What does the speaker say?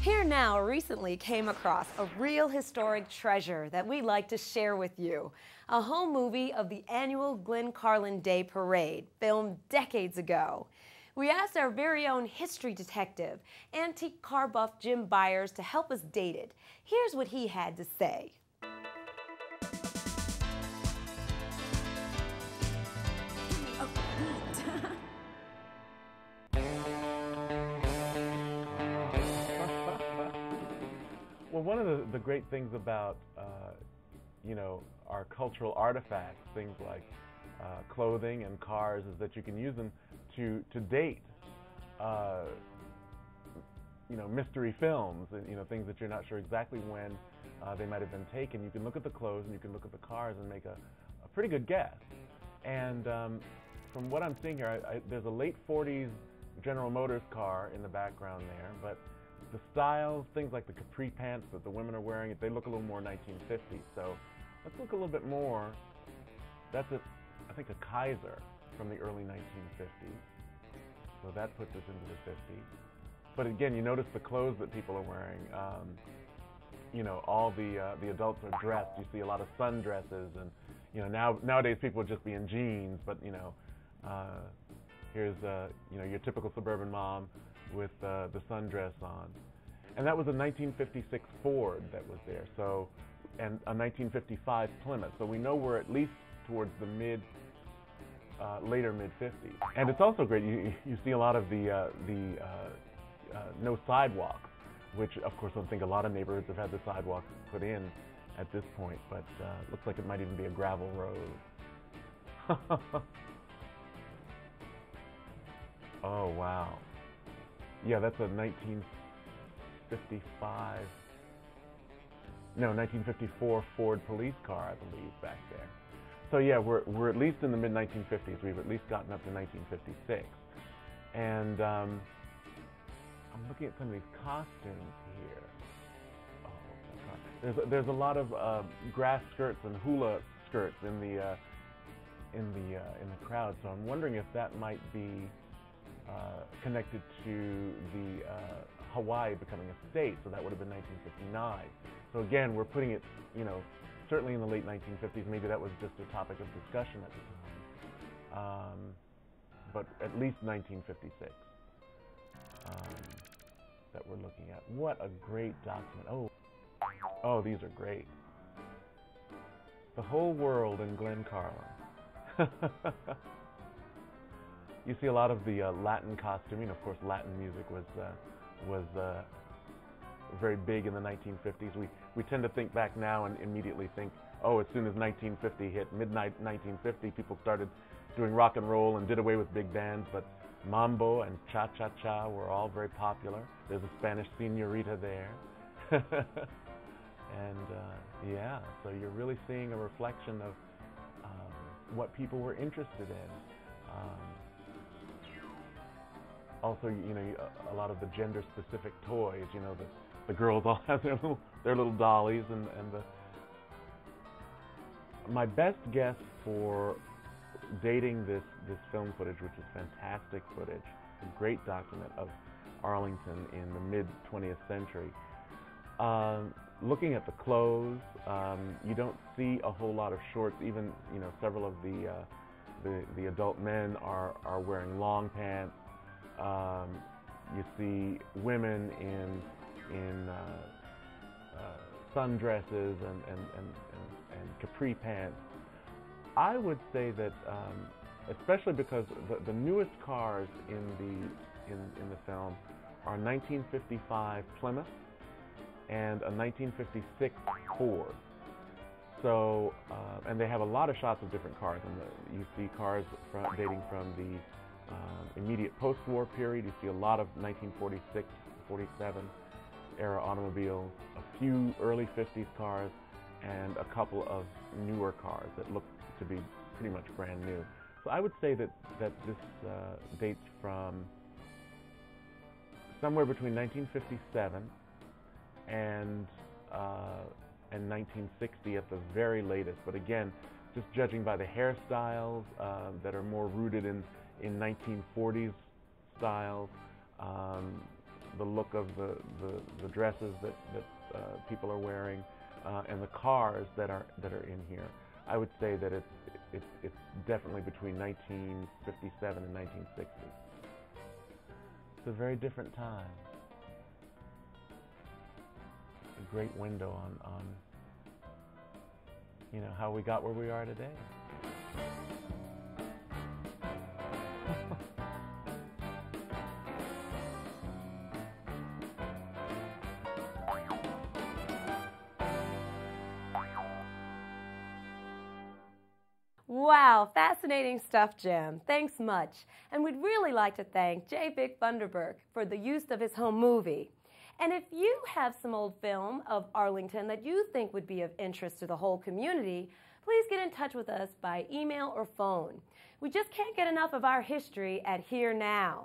Here Now recently came across a real historic treasure that we'd like to share with you. A home movie of the annual Glencarlyn Parade, filmed decades ago. We asked our very own history detective, antique car buff Jim Byers, to help us date it. Here's what he had to say. Well, one of the great things about, our cultural artifacts, things like clothing and cars, is that you can use them to date, mystery films, and, things that you're not sure exactly when they might have been taken. You can look at the clothes and you can look at the cars and make a pretty good guess. And from what I'm seeing here, there's a late 40s General Motors car in the background there, but the styles, things like the capri pants that the women are wearing, they look a little more 1950s. So let's look a little bit more. That's I think a Kaiser from the early 1950s. So that puts us into the 50s. But again, you notice the clothes that people are wearing. All the adults are dressed. You see a lot of sundresses, and nowadays people would just be in jeans. But here's your typical suburban mom with the sundress on. And that was a 1956 Ford that was there, and a 1955 Plymouth. So we know we're at least towards the later mid-50s. And it's also great, you see a lot of the no sidewalks, which of course I think a lot of neighborhoods have had the sidewalks put in at this point, but looks like it might even be a gravel road. Oh, wow. Yeah, that's a 1954 Ford police car, I believe, back there. So yeah, we're at least in the mid-1950s. We've at least gotten up to 1956. And I'm looking at some of these costumes here. Oh my God. There's a lot of grass skirts and hula skirts in the crowd. So I'm wondering if that might be connected to the Hawaii becoming a state, so that would have been 1959. So again, we're putting it, certainly in the late 1950s. Maybe that was just a topic of discussion at the time, but at least 1956 that we're looking at. What a great document! Oh, these are great. The whole world in Glencarlyn. You see a lot of the Latin costuming. Of course, Latin music was very big in the 1950s. We tend to think back now and immediately think, oh, as soon as 1950 hit, midnight 1950, people started doing rock and roll and did away with big bands. But mambo and cha-cha-cha were all very popular. There's a Spanish señorita there. And yeah, so you're really seeing a reflection of what people were interested in. Also, a lot of the gender-specific toys. The girls all have their little dollies, and my best guess for dating this film footage, which is fantastic footage, a great document of Arlington in the mid-20th century. Looking at the clothes, you don't see a whole lot of shorts. Even several of the adult men are wearing long pants. You see women in sundresses and capri pants. I would say that, especially because the newest cars in the film are 1955 Plymouth and a 1956 Ford. So, and they have a lot of shots of different cars. And you see cars dating from the immediate post-war period. You see a lot of 1946, 47 era automobiles, a few early 50s cars, and a couple of newer cars that look to be pretty much brand new. So I would say that this dates from somewhere between 1957 and 1960 at the very latest. But again, just judging by the hairstyles that are more rooted in 1940s styles, the look of the dresses that people are wearing, and the cars that are in here. I would say that it's definitely between 1957 and 1960. It's a very different time. A great window on you know, how we got where we are today. Wow, fascinating stuff, Jim. Thanks much. And we'd really like to thank J. Vic Funderburk for the use of his home movie. And if you have some old film of Arlington that you think would be of interest to the whole community, please get in touch with us by email or phone. We just can't get enough of our history at Here Now.